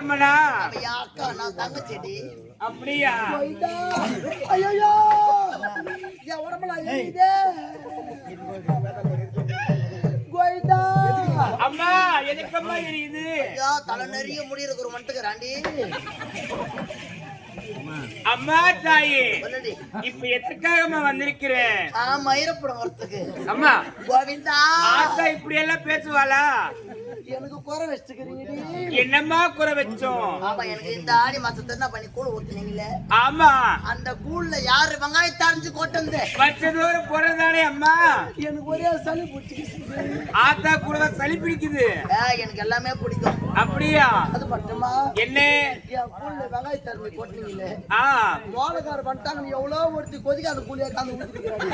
அக்கா நான் தங்கச்செடி. அப்படியா? ஐயோ என் உடம்புல ஐயுதே. கோயிந்தா அம்மா எதுக்கம்மா எரியுது? ஐயா தலை நிறைய முடி இருக்கிற மட்டுக்கிறாண்டி. அம்மா தாயே இப்ப எதுக்காகமா வந்திருக்கிறேன்? மயிரப்படம் வரத்துக்கு. அம்மா கோவிந்தா ஆத்தா இப்படி எல்லாம் பேசுவாளா? எனக்கு குறை வச்சுக்கிறீங்க. என்னம்மா குறை வச்சோம்? ஆமா எனக்கு இந்த ஆடி மாசத்துல என்ன பண்ணி கூழ் ஊத்துனீங்களே. ஆமா அந்த கூழ்ல யாரு வெங்காயத்தை அரைஞ்சு கொட்டந்து வச்சதோடு போறதானே அம்மா. எனக்கு ஒரே சளி பிடிச்சிக்கிச்சு. ஆத்தா கூட சளி பிடிக்குது. எனக்கு எல்லாமே பிடிக்கும். அப்படியா? அது மட்டுமா என்ன என் கூழ்ல வெங்காயத்தை அரைஞ்சு கொட்டினீங்களே. மோளக்கார பண்ணிட்டாங்க. எவ்வளவு ஒருத்தி கொதிக்க அந்த கூலியா காந்து ஊத்திக்கிறாங்க.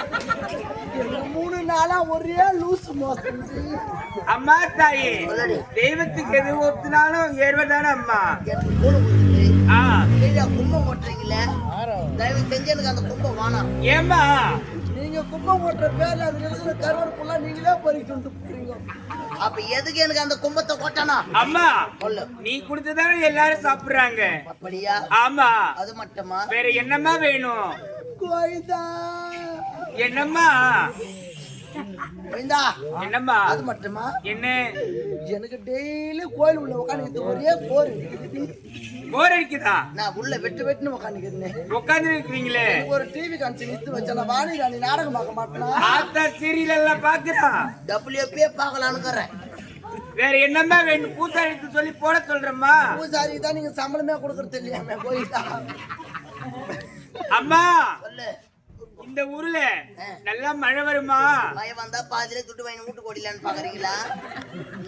3 நாளா ஒரே லூஸ் மோசம். அம்மா தாயே தெய்வத்துக்கு எது ஊத்தினாலும் ஏறுவதானே அம்மா. கும்பம் போட்டுறீங்களே தயவு செஞ்சு எனக்கு அந்த கும்பம் வேணாம். ஏமா நீங்க கும்பம் போட்டுற பேர்ல அது இருக்கிற கருவறுப்புள்ள நீங்களே பறிக்கிட்டு போறீங்க. அப்ப எதுக்கு எனக்கு அந்த கும்பத்தை கொட்டானா? அம்மா நீ குடுத்ததானே எல்லாரும் சாப்பிடுறாங்க. அப்படியா? ஆமா. அது மட்டுமா வேற என்னம்மா வேணும்? கோயிந்தா என்னம்மா? என்னம்மா? அது மட்டுமா என்ன? எனக்கு டெய்லி கோயில் உள்ள உட்காந்து ஒரே போர் அடிக்குதா? நான் உள்ள வெட்டுன்னு உட்காந்து இருக்கீங்களே. ஒரு டிவி காமிச்சு நித்து வச்சா வாணி ராணி நாடகம் பார்க்க மாட்டேன். ஆத்தா சீரியல் எல்லாம் பாக்குறான். டபிள்யூபி பார்க்கலான்னுக்கிறேன். வேற என்னம்மா வேணும்? பூசாரிக்கு சொல்லி போட சொல்றேம்மா. பூசாரிக்கு தான் நீங்க சம்பளமே கொடுக்கறது இல்லையா? போயிட்டா அம்மா சொல்லு. இந்த ஊர்ல நல்லா மழை வருமா? மழை வந்தா பாதியில துட்டு வாங்கி வீட்டு போடலான்னு பாக்குறீங்களா?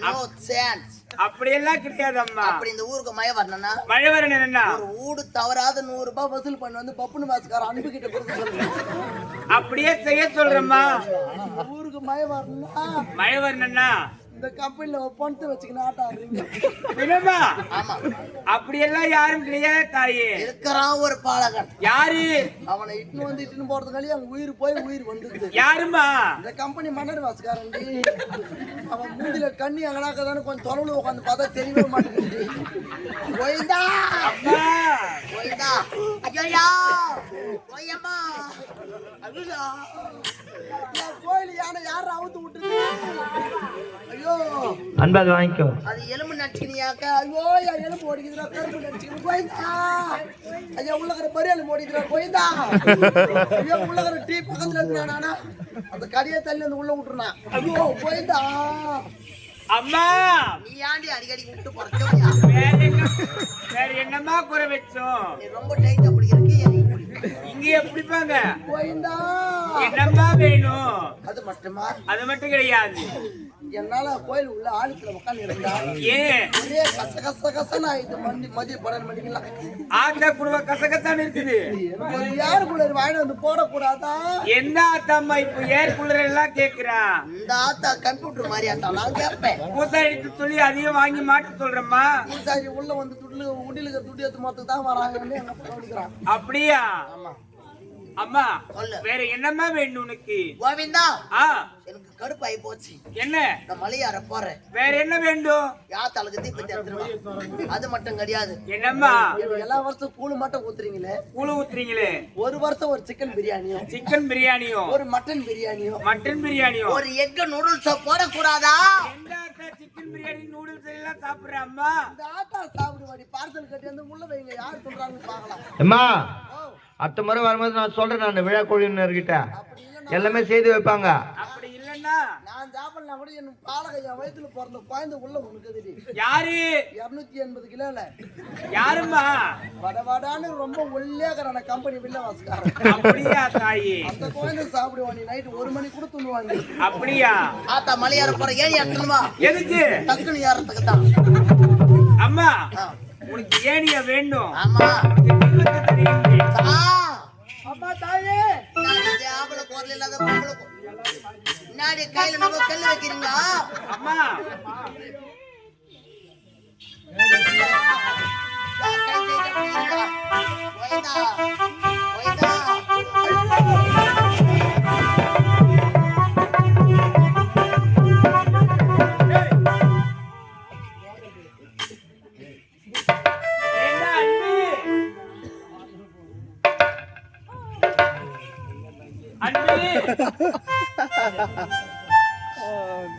No chance. அப்படியெல்லாம் கிடையாது அம்மா. அப்படி இந்த ஊருக்கு மழை வரணும்னா மழை வரணும் என்ன ஒரு ஊடு தவறாத 100 ரூபாய் வசூல் பண்ணி வந்து பப்புனு மாசுக்கார அனுப்பி கிட்ட கொடுக்க சொல்லுங்க. அப்படியே செய்ய சொல்றேம்மா. ஊருக்கு மழை வரணும்னா மழை வரணும்னா இந்த கம்பெனில பொண்ணு வச்சுக்கின்னு ஆட்டம் ஆடுறீங்க. ஆமா அப்படியெல்லாம் யாரும் கிடையாது தாயே. இருக்கிறான் ஒரு பாலகன். யாரு? அவனை இட்டுன்னு போறதுக்காலே அவங்க உயிர் போய் உயிர் வந்துருது. யாருமா? இந்த கம்பெனி மன்னர் வாசுக்காரண்டி. அவன் மூஞ்சில கண்ணி அங்கனாக்கதானே கொஞ்சம் தொலைவுல உட்காந்து பார்த்தா தெரியவே மாட்டேங்குது. கோயிந்தா கோயிந்தா ஐயா கோயம்மா ஐயோ கோயில் யானை யார அவுத்து விட்டுது. ஐயோ அன்பாது வாங்கிக்கோ. அது எலும்பு நடிச்சினியாக்க. ஐயோ எலும்பு ஓடிக்குதுடா. கரும்பு நடிச்சிக்கணும். கோயிந்தா ஐயா உள்ளக்கிற பரியாலும் ஓடிக்குதுடா. கோயிந்தா ஐயோ உள்ளக்கிற டீ பக்கத்துல இருந்தானா அந்த கடையை தள்ளி வந்து உள்ள விட்டுருனா. ஐயோ கோயிந்தா அம்மா நீ ஆண்டி அடிக்கடி விட்டு போறச்சோயா? வேற என்னமா குறை வச்சோம்? நீ ரொம்ப டைட்டா பிடிக்கிறீங்க. இங்க எப்படிப்பாங்க? கோயிந்தா என்னம்மா வேணும்? அது மட்டுமா? அது மட்டும் கிடையாது. என்னால கோயில் உள்ள ஆளுக்குள்ள உட்காந்து இருந்தா ஏன் ஒரே கச கச கசனா இது மதிய படம் பண்ணிக்கலாம். ஆத்தா குடும்ப கசகசான்னு இருக்குது. யாரு குளிர் வாங்கி வந்து போடக்கூடாதா? எந்த ஆத்தாம்மா இப்ப ஏர் குளிர் எல்லாம் கேக்குறான்? இந்த ஆத்தா கம்ப்யூட்டர் மாதிரி ஆத்தா நான் கேட்பேன். பூசாரிக்கு சொல்லி அதையும் வாங்கி மாட்ட சொல்றேம்மா. பூசாரி உள்ள வந்து உண்டிலுக்கு துட்டு எடுத்து மொத்தம் தான் வராங்கன்னு எங்க கவனிக்கிறான். அப்படியா? ஆமா. அம்மா வேற என்னம்மா வேணும் உனக்கு? கோவிந்தா எனக்கு கடுப்பாயி போச்சு. என்ன? நான் மலையாற போறேன். வேற என்ன வேண்டும்? யாத்தாளுக்கு தீபத்தி எடுத்துருவா. அது மட்டும் கிடையாது. என்னம்மா? எல்லா வருஷம் கூழு மட்டும் ஊத்துறீங்களே. கூழு ஊத்துறீங்களே. ஒரு வருஷம் ஒரு சிக்கன் பிரியாணியும் சிக்கன் பிரியாணியும் ஒரு மட்டன் பிரியாணியும் மட்டன் பிரியாணியும் ஒரு எக் நூடுல்ஸ் போடக்கூடாதா? சிக்கன் பிரியாணி நூடுல்ஸ் எல்லாம் சாப்பிடுற அம்மா. இந்த ஆத்தா சாப்பிடுவாடி பார்சல் கட்டி வந்து உள்ள வைங்க. யார் சொல்றாங்கன்னு பார்க்கலாம். அம்மா அடுத்த முறை வரும்போது நான் சொல்றேன். நான் விழா கோழினர்கிட்ட எல்லாமே செய்து வைப்பாங்க. அப்படி இல்லன்னா நான் சாப்பிடலாம் கூட என் பாலகையா வயித்துல பிறந்த பாய்ந்த உள்ள உனக்கு யாரு 280 கிலோல யாருமா வடவாடான்னு ரொம்ப ஒல்லியாக்குறான கம்பெனி வில்ல வாசுக்காரன். அப்படியா தாயி? அந்த குழந்தை சாப்பிடுவாங்க நைட் 1 மணி கூட தூங்குவாங்க. அப்படியா? ஆத்தா மலையாற போற ஏன் ஏறணுமா? எதுக்கு? டக்குனு ஏறதுக்கு தான். அம்மா உனக்கு ஏனியா வேண்டும்? ஆமா அம்மா தாயே ஆபல குரல் இல்லாத நாடி கையில நம்ம கல்லு வைக்கிறீங்க. அம்மா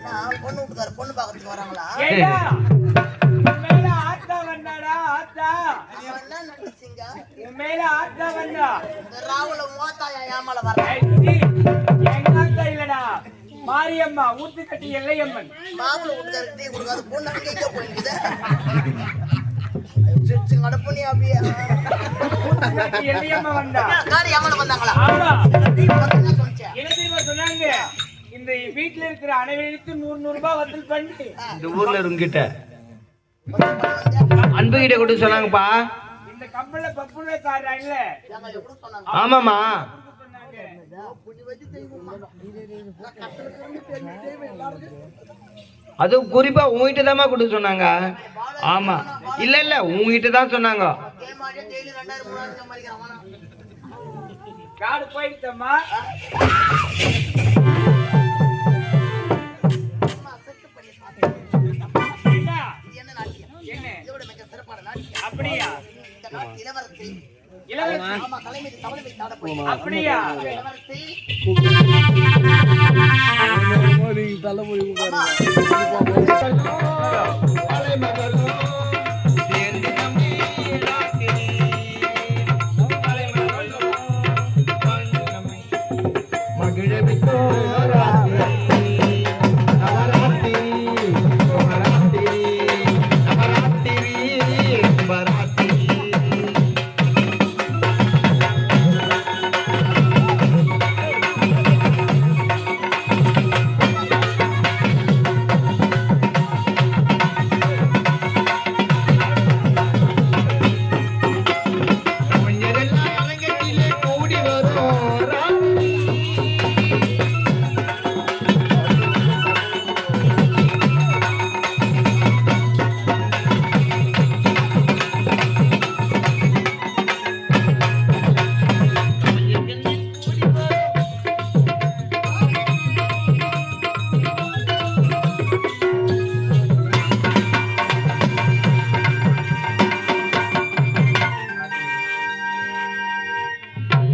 நான் பொண்ணு வீட்டுக்கார பொண்ணு பார்க்கறதுக்கு வராங்களா? ஏண்டா, உன் மேல ஆத்தா வந்தாடா, ஆத்தா. அவன் என்ன நினைச்சீங்க? உன் மேல ஆத்தா வந்தா. இந்த ராவுல மோத்தாயா ஏமால வர? ஏய், சி, எங்க ஆத்தா இல்லடா, மாரியம்மா ஊத்துக்கட்டி எல்லையம்மன். மாவுல வீட்டுக்கார டீ கொடுக்காத பொண்ணு அங்கே இங்கே போயிருக்குது. சிரிச்சு நடப்பு நீ அப்படியே. ஊத்துக்கட்டி எல்லையம்மா வந்தா. காரி ஏமால வந்தாங்களா? ஆமா. டீ பக்கத்துல சொல்லிச்சே. என்ன தெரியுமா சொன்னாங்க? இந்த வீட்டுல இருக்கிற அனைவருக்கும் 100 ரூபாய் வசூல் பண்ணி இந்த ஊர்ல இருங்கிட்ட அன்பு கிட்ட கொடு சொன்னாங்கப்பா. இந்த கம்பள பப்புல காரா இல்ல ஏங்க எப்படி சொன்னாங்க? ஆமாமா. சொன்னாங்க. புடி வச்சு தெய்வமா. நான் கட்டலுக்கு வந்து தெரிஞ்சு தெய்வம் எல்லாரும். அது குறிப்பா உங்ககிட்ட தான்மா கொடு சொன்னாங்க. ஆமா, இல்ல இல்ல உங்ககிட்ட தான் சொன்னாங்க. கேமாடியே டெய்லி 2000 3000 சம்பாதிக்கிறான் அவனா. காடு போயிடுச்சம்மா. அம்மா செட் பண்ணி பாத்து. என்ன? இது என்ன நாட்டியம்? என்ன? இதோட மிக சிறப்பான நாட்டியம். அப்படியா? இந்த நாட்டு இளவரசி. இளவரசி. ஆமா, தலைமீது தவளை மீது தாட போய். அப்படியா? இளவரசி.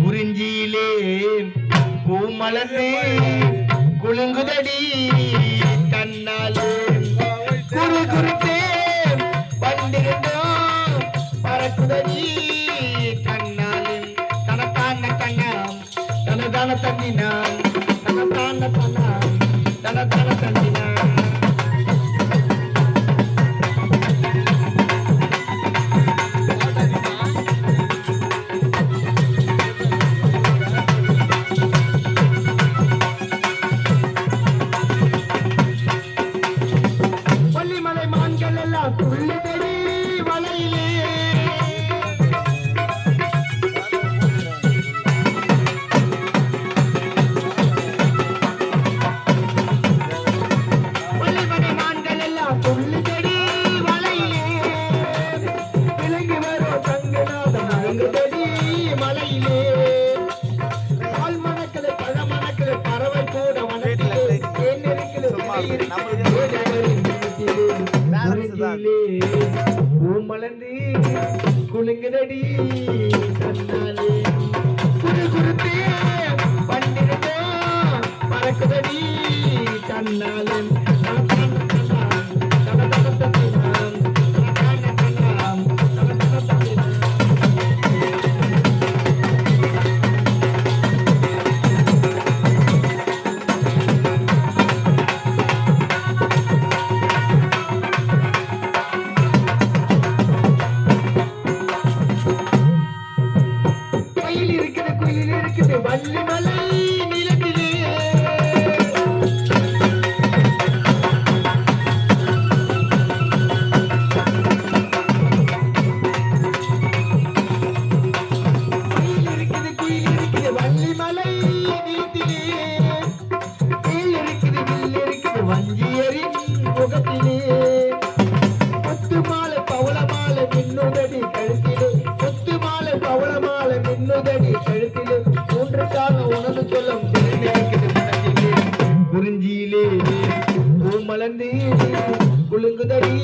குறிஞ்சியிலே பூமலர்ந்து குலுங்குதடி கண்ணாலே குறு குறுத்தே வந்திருந்தோம் பறக்குதடி கண்ணாலே தனத்தான கண்ணாம் தனதான தண்ணினாம் தனத்தான தன்னாம் தனதான தண்ணினாம். கொல்லிமலை மான்கள் எல்லாம் துள்ளுதடி வலையிலே கொல்லிமலை மான்கள் எல்லாம் துள்ளுதடி வலையிலே விலங்கி வரும் தங்கநாதம் விளங்குதடி மலையிலே பால் மணக்களை பழ மணக்களை பறவை கூட வனத்திலே தேன் மலர்ந்து குலுங்குதடி தன்னாலே குறு குறுத்தே பண்டிருந்தோ பறக்குதடி தன்னாலே குயில் இருக்குது வள்ளிமலை நிலத்திலே குயில் இருக்குது வள்ளிமலை நிலத்திலே வில் இருக்குது வஞ்சியரின் முகத்திலே கொத்து மாலை பவள மாலை மின்னுதடி கழுத்திலே கொத்து மாலை பவள மாலை மின்னுதடி கழுத்திலே மூன்று காலம் உனது சொல்லும் குறிஞ்சியிலே பூ மலர்ந்து குலுங்குதடி